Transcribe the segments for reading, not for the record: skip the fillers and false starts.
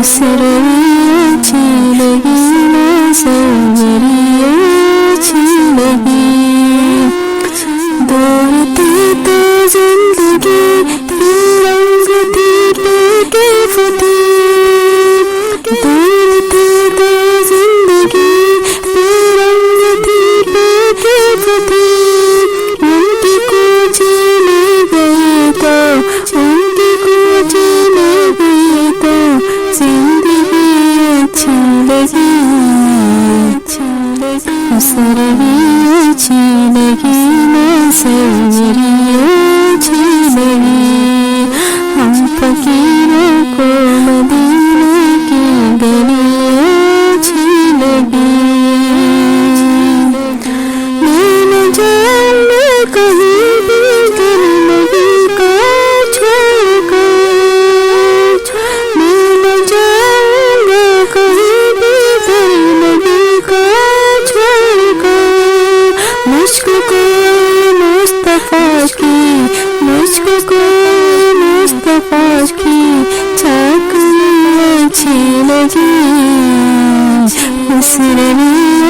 अच्छी लगी ना सवरी अच्छी लगी। दौड़ती तो जिंदगी रंग थी लेके फती। दौड़ती तो जिंदगी रंग थी लेके फती। उनकी कुछ ले गई तो उनकी कुछ ले गई तो जिंदगी अच्छी लगी। सवरी अच्छी लगी ना सवरी अच्छी लगी। हम फकीरों को मदीने की गली अच्छी लगी। मैं न जाऊंगा कहीं भी घर नबी का छोड़कर। मैं न जाऊंगा कहीं भी घर नबी का छोड़कर। मुझको मुस्तफा की मुस्तफा की चाकरी अच्छी लगी। सवरी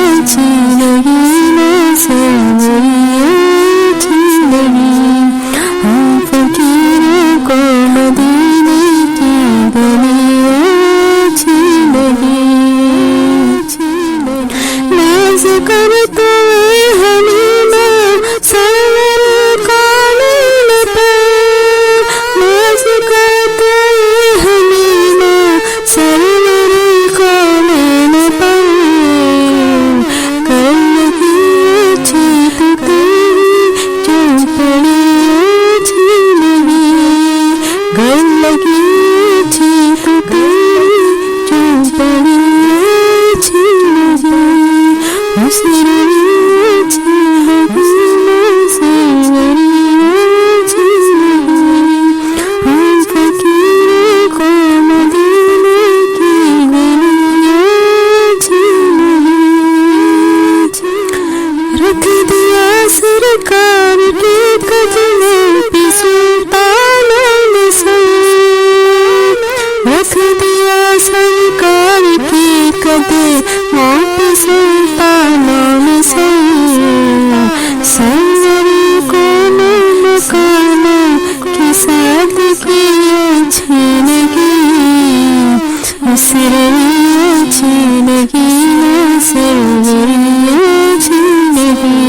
अच्छी लगी ना सवरी अच्छी लगी। हम फकीरों को मदीने की गली अच्छी लगी। नाज़ करते हलीमा सरवर कालीन पर। नाज़ करते हलीमा सरवर कालीन पर। कर लगी अच्छी तो तेरी चौपड़ी अच्छी लगी। कर लगी अच्छी तो तेरी चौपड़ी अच्छी लगी। सवरी अच्छी लगी ना सवरी अच्छी लगी। हम फकीरों को मदीने की गली अच्छी लगी। रख दिया सरकार के कदमों पे सुल्तानों ने सर। रख दिया सरकार के कदमों पे सुल्तानों ने सर। सवरी को मकानों के सादगी अच्छी लगी। सवरी अच्छी लगी ना सवरी अच्छी लगी।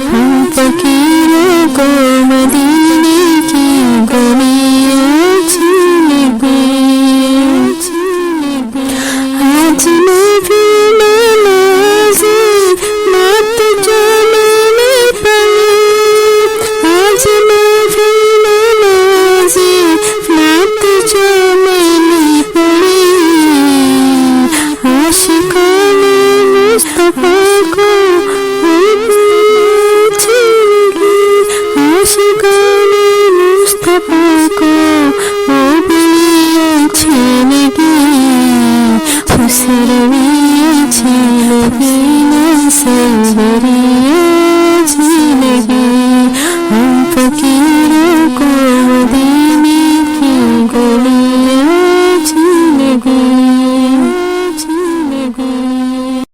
हम फकीरों को मदीने की गली अच्छी लगी। आज मैं भी नाज़ी मत जो मैंने पढ़ी। आज मैं भी नाज़ी मत जो मैंने पढ़ी। आशिकाने मुस्तफा को अच्छी लगी। आशिकाने मुस्तफा को अच्छी लगी। सवरी अच्छी लगी ना सवरी